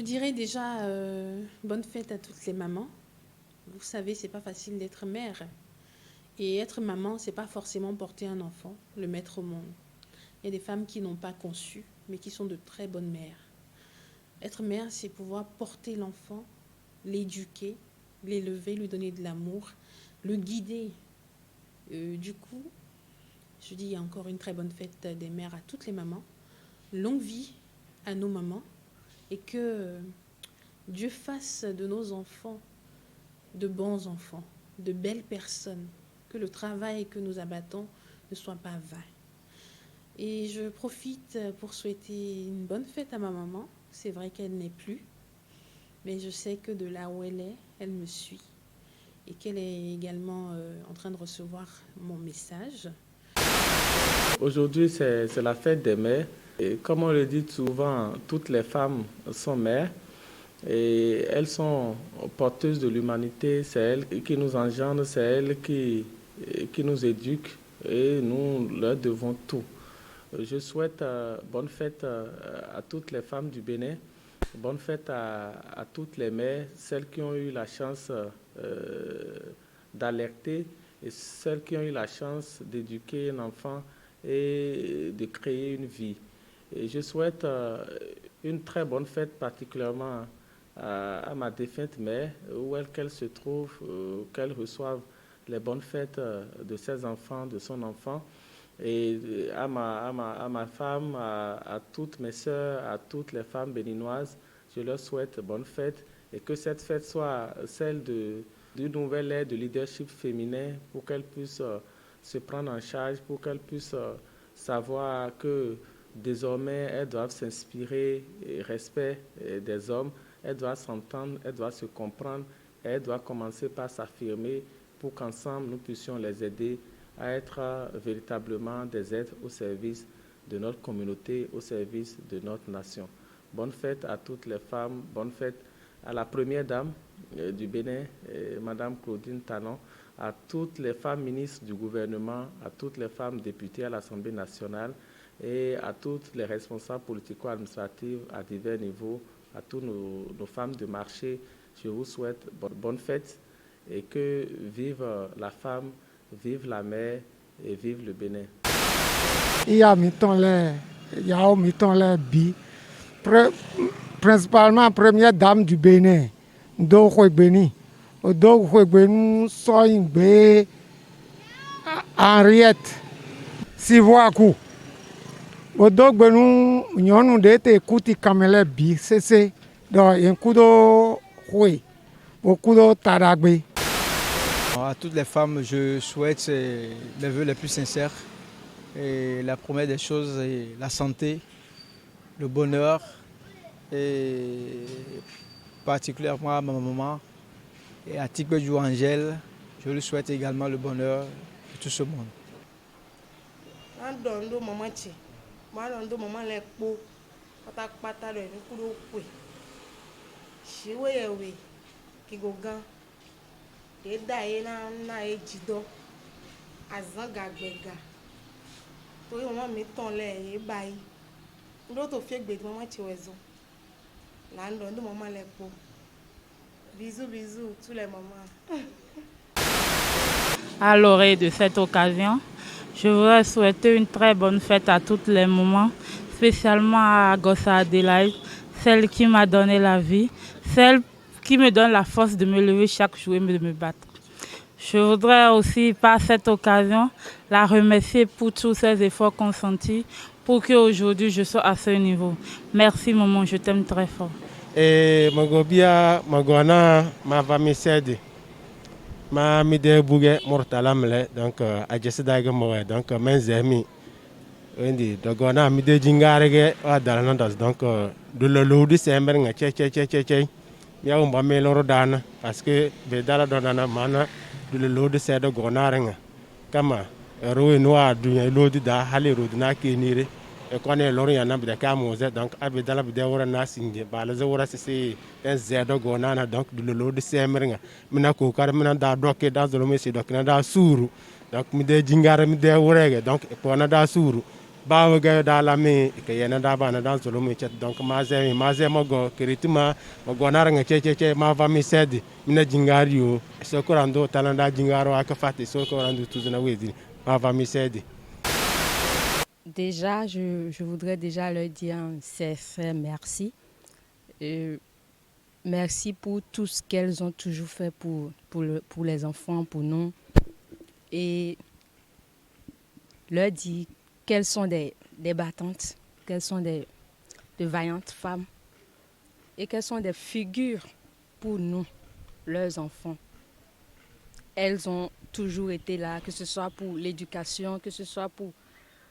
dirais déjà bonne fête à toutes les mamans. Vous savez, c'est pas facile d'être mère. Et être maman, c'est pas forcément porter un enfant, le mettre au monde. Il y a des femmes qui n'ont pas conçu, mais qui sont de très bonnes mères. Être mère, c'est pouvoir porter l'enfant, l'éduquer, l'élever, lui donner de l'amour, le guider. Du coup, je dis encore une très bonne fête des mères à toutes les mamans. Longue vie à nos mamans et que Dieu fasse de nos enfants de bons enfants, de belles personnes, que le travail que nous abattons ne soit pas vain. Et je profite pour souhaiter une bonne fête à ma maman. C'est vrai qu'elle n'est plus, mais je sais que de là où elle est, elle me suit et qu'elle est également en train de recevoir mon message. Aujourd'hui, c'est la fête des mères. Et comme on le dit souvent, toutes les femmes sont mères et elles sont porteuses de l'humanité. C'est elles qui nous engendrent, c'est elles qui nous éduquent et nous leur devons tout. Je souhaite bonne fête à toutes les femmes du Bénin, bonne fête à toutes les mères, celles qui ont eu la chance d'alerter et celles qui ont eu la chance d'éduquer un enfant et de créer une vie. Et je souhaite une très bonne fête particulièrement à ma défunte mère, où qu'elle se trouve, qu'elle reçoive les bonnes fêtes de ses enfants, de son enfant, et à ma femme, à toutes mes sœurs, à toutes les femmes béninoises, je leur souhaite bonne fête et que cette fête soit celle d'une nouvelle ère de leadership féminin pour qu'elles puissent se prendre en charge, pour qu'elles puissent savoir que désormais elles doivent s'inspirer et respect des hommes, elles doivent s'entendre, elles doivent se comprendre, elles doivent commencer par s'affirmer pour qu'ensemble nous puissions les aider à être véritablement des êtres au service de notre communauté, au service de notre nation. Bonne fête à toutes les femmes, bonne fête à la première dame du Bénin, Madame Claudine Talon, à toutes les femmes ministres du gouvernement, à toutes les femmes députées à l'Assemblée nationale et à toutes les responsables politico-administratifs à divers niveaux, à tous nos femmes de marché. Je vous souhaite bonne fête et que vive la femme, vive la mère et vive le Bénin. Il y a principalement première dame du Bénin, Ndokwe Beni. Ndokwe Beni Soyingbe Henriette Sivoakou. Ndokwe Beni Nyonu Dete Kuti Kamele Bi Sese dans un coup de beaucoup de Taragbe. À toutes les femmes, je souhaite les vœux les plus sincères. Et la première des choses est la santé, le bonheur et particulièrement à ma maman et à Tikbedjou Angèle, je lui souhaite également le bonheur de tout ce monde. Bisous, bisous, tous les mamans. À l'oreille de cette occasion, je voudrais souhaiter une très bonne fête à toutes les mamans, spécialement à Gossa Adelaide, celle qui m'a donné la vie, celle qui me donne la force de me lever chaque jour et de me battre. Je voudrais aussi, par cette occasion, la remercier pour tous ses efforts consentis pour qu'aujourd'hui je sois à ce niveau. Merci maman, je t'aime très fort. Et Magobia, Magwana, ma famille cède. Ma mide bouge mortalamle, donc à Jessedaga Moe, donc mes amis. Wendi, Dogona, mide jingarege, à Dalandas, donc de l'eau c'est un tché. Ya umba meloro dana, parce que Vedala Donana Mana, de l'eau de Sedo Gonarenga. Kama, Rue Noir, du Lodi da Haliru, Naki Nire. Et qu'on est l'orient de Camose, donc Abedala Bidewara Nassing, Balazora c'est un Zedo Gonana, donc de l'eau de Semeringa, Minako Carmina da Doke, dans le Messi, donc Nada Suru, donc Mide Jingara Mide Urege, donc Ponada Suru, ba ga da la me ke yana da ba na dan solo mu chet donc ma ze mo go kiritima mo go na ranga che ma va mi sedi mina jingario so ko rando talanda jingaro aka fati so ko rando tuzuna wezi ma va mi sedi. Déjà, je voudrais déjà leur dire un sincère merci. Merci pour tout ce qu'elles ont toujours fait pour les enfants, pour nous. Et leur dire qu'elles sont des battantes, qu'elles sont de vaillantes femmes et qu'elles sont des figures pour nous, leurs enfants. Elles ont toujours été là, que ce soit pour l'éducation, que ce soit pour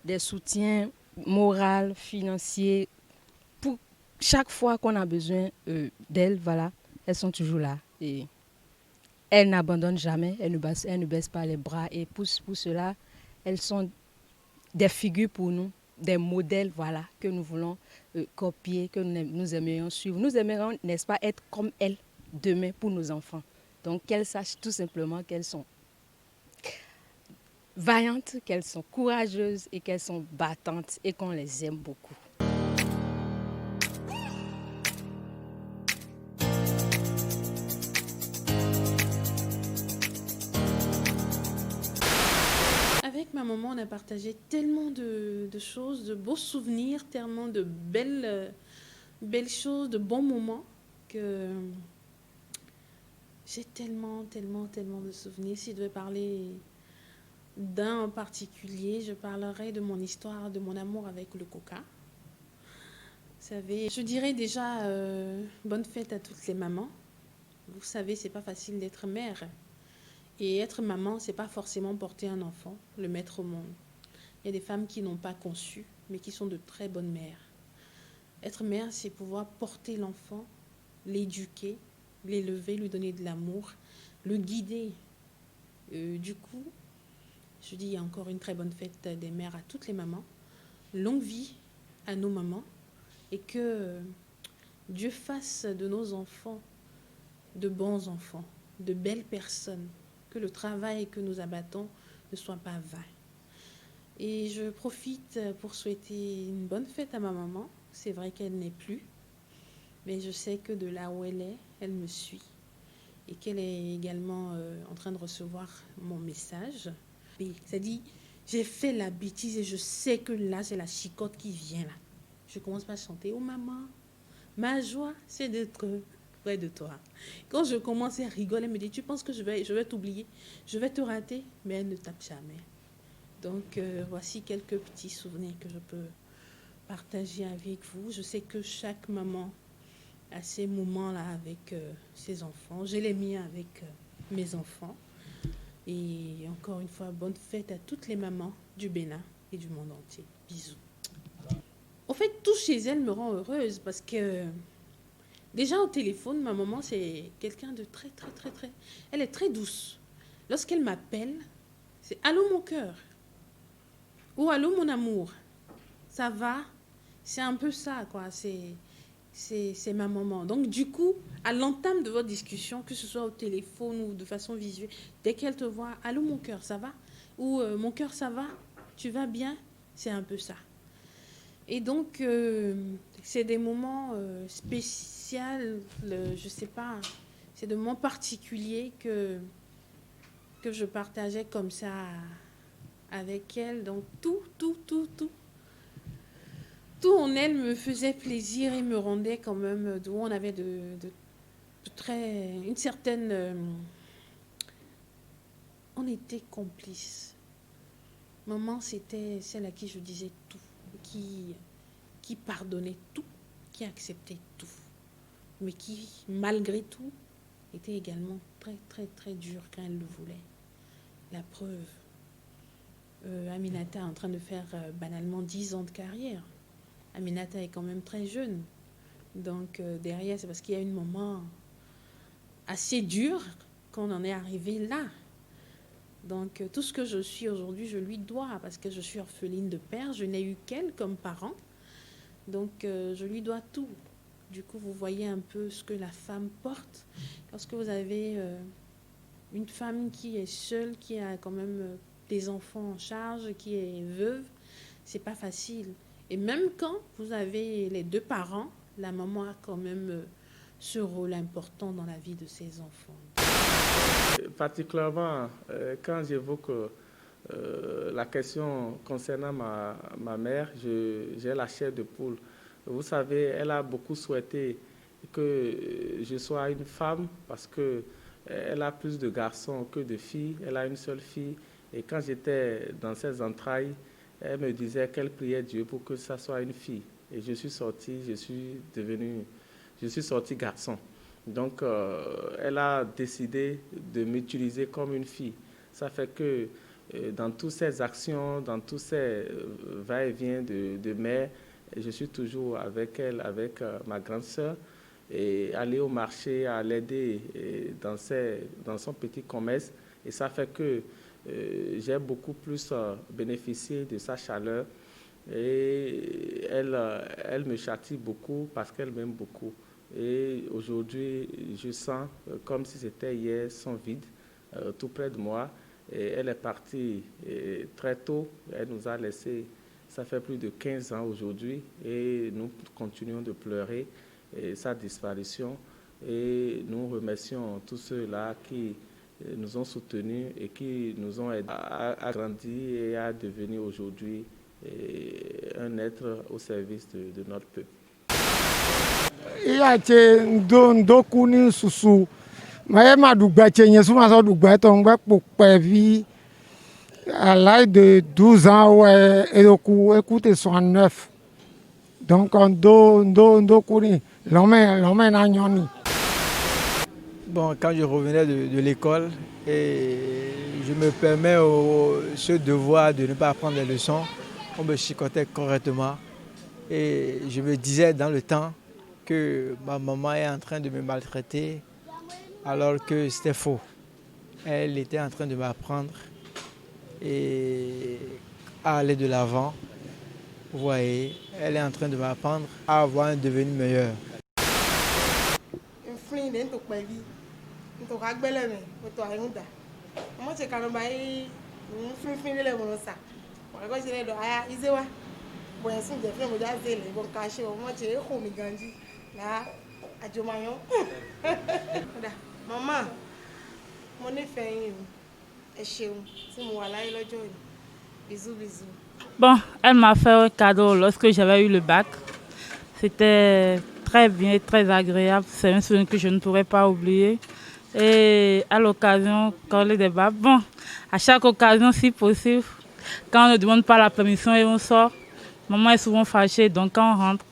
des soutiens moraux, financiers. Pour chaque fois qu'on a besoin d'elles, voilà, elles sont toujours là. Et elles n'abandonnent jamais, elles ne baissent pas les bras. Et pour cela, elles sont des figures pour nous, des modèles, voilà, que nous voulons copier, que nous aimerions suivre. Nous aimerions, n'est-ce pas, être comme elles demain pour nos enfants. Donc qu'elles sachent tout simplement qu'elles sont vaillantes, qu'elles sont courageuses et qu'elles sont battantes et qu'on les aime beaucoup. Avec ma maman, on a partagé tellement de choses, de beaux souvenirs, tellement de belles choses, de bons moments que j'ai tellement de souvenirs. Si je devais parler d'un en particulier, je parlerai de mon histoire, de mon amour avec le coca. Vous savez, je dirais déjà bonne fête à toutes les mamans. Vous savez, c'est pas facile d'être mère. Et être maman, c'est pas forcément porter un enfant, le mettre au monde. Il y a des femmes qui n'ont pas conçu, mais qui sont de très bonnes mères. Être mère, c'est pouvoir porter l'enfant, l'éduquer, l'élever, lui donner de l'amour, le guider. Du coup, je dis encore une très bonne fête des mères à toutes les mamans. Longue vie à nos mamans et que Dieu fasse de nos enfants de bons enfants, de belles personnes, que le travail que nous abattons ne soit pas vain. Et je profite pour souhaiter une bonne fête à ma maman. C'est vrai qu'elle n'est plus, mais je sais que de là où elle est, elle me suit et qu'elle est également en train de recevoir mon message. Ça dit, j'ai fait la bêtise et je sais que là, c'est la chicotte qui vient là. Je commence par chanter, oh maman, ma joie, c'est d'être près de toi. Quand je commence à rigoler, elle me dit, tu penses que je vais t'oublier, je vais te rater, mais elle ne tape jamais. Donc, voici quelques petits souvenirs que je peux partager avec vous. Je sais que chaque maman a ces moments-là avec ses enfants. J'ai les miens avec mes enfants. Et encore une fois, bonne fête à toutes les mamans du Bénin et du monde entier. Bisous. En fait, tout chez elle me rend heureuse parce que déjà au téléphone, ma maman, c'est quelqu'un de très. Elle est très douce. Lorsqu'elle m'appelle, c'est allô mon cœur ou allô mon amour. Ça va? C'est un peu ça, quoi. C'est ma maman. Donc, du coup, à l'entame de votre discussion, que ce soit au téléphone ou de façon visuelle, dès qu'elle te voit, allô mon cœur, ça va? Ou mon cœur, ça va? Tu vas bien? C'est un peu ça. Et donc, c'est des moments spéciaux, je sais pas, c'est des moments particuliers que je partageais comme ça avec elle. Donc, tout en elle me faisait plaisir et me rendait quand même, d'où on avait une certaine... on était complices. Maman, c'était celle à qui je disais tout, qui pardonnait tout, qui acceptait tout, mais qui, malgré tout, était également très dure quand elle le voulait. La preuve, Aminata est en train de faire banalement 10 ans de carrière. Aminata est quand même très jeune. Donc, derrière, c'est parce qu'il y a eu un moment assez dur qu'on en est arrivé là. Donc, tout ce que je suis aujourd'hui, je lui dois parce que je suis orpheline de père. Je n'ai eu qu'elle comme parent. Donc, je lui dois tout. Du coup, vous voyez un peu ce que la femme porte. Lorsque vous avez une femme qui est seule, qui a quand même des enfants en charge, qui est veuve, c'est pas facile. Et même quand vous avez les deux parents, la maman a quand même ce rôle important dans la vie de ses enfants. Particulièrement quand j'évoque la question concernant ma mère, j'ai la chair de poule. Vous savez, elle a beaucoup souhaité que je sois une femme parce que elle a plus de garçons que de filles. Elle a une seule fille. Et quand j'étais dans ses entrailles, elle me disait qu'elle priait Dieu pour que ça soit une fille. Et je suis sorti, je suis sorti garçon. Donc, elle a décidé de m'utiliser comme une fille. Ça fait que dans toutes ses actions, dans tous ses va-et-vient de mère, je suis toujours avec elle, avec ma grande sœur, et aller au marché, à l'aider dans son petit commerce. Et ça fait que j'ai beaucoup plus bénéficié de sa chaleur. Et elle me châtie beaucoup parce qu'elle m'aime beaucoup. Et aujourd'hui, je sens comme si c'était hier son vide, tout près de moi. Et elle est partie très tôt. Elle nous a laissés, ça fait plus de 15 ans aujourd'hui. Et nous continuons de pleurer sa disparition. Et nous remercions tous ceux-là qui nous ont soutenus et qui nous ont aidés à grandir et à devenir aujourd'hui un être au service de notre peuple. Iya tse ndo ku ni susu ma ma dugba tse nye suma so dugba to ngba pokpe vi à l'âge de 12 ans ouais et écoute 69 donc ndo ku ni l'homme na nyoni. Bon, quand je revenais de l'école, et je me permets ce devoir de ne pas apprendre les leçons, on me chicotait correctement. Et je me disais dans le temps que ma maman est en train de me maltraiter, alors que c'était faux. Elle était en train de m'apprendre et à aller de l'avant. Vous voyez, elle est en train de m'apprendre à avoir un devenir meilleur. Nto ka gbele me oto ayunda mo che kanu bai fin le mo sa wa ko se le do aya izewa bo yen sun je fe mo ja zele bo ka se o mo che ko mi ganji la ajomayan da mama mo ni fe yin ẹ ṣeun tí mo wà láyé lọ́jọ́ yìí bisous bisous. Bon, elle m'a fait un cadeau lorsque j'avais eu le bac. C'était très bien, très agréable. C'est un souvenir que je ne pourrais pas oublier. Et à l'occasion, quand les débats, bon, à chaque occasion, si possible, quand on ne demande pas la permission et on sort, maman est souvent fâchée, donc quand on rentre,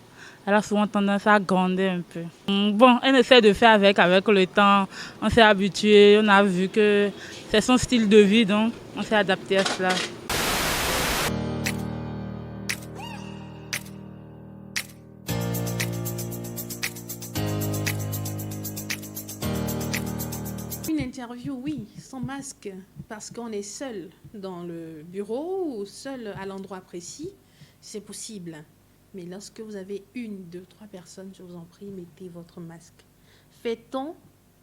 elle a souvent tendance à gronder un peu. Bon, elle essaie de faire avec le temps, on s'est habitué, on a vu que c'est son style de vie, donc on s'est adapté à cela. Interview, oui, sans masque, parce qu'on est seul dans le bureau ou seul à l'endroit précis, c'est possible. Mais lorsque vous avez 1, 2, 3 personnes, je vous en prie, mettez votre masque. Fait-on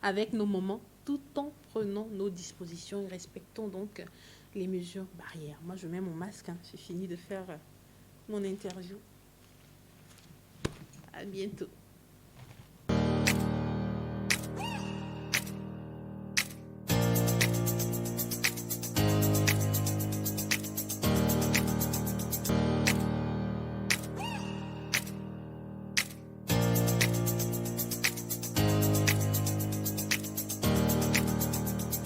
avec nos moments tout en prenant nos dispositions et respectons donc les mesures barrières. Moi, je mets mon masque, hein. J'ai fini de faire mon interview. À bientôt.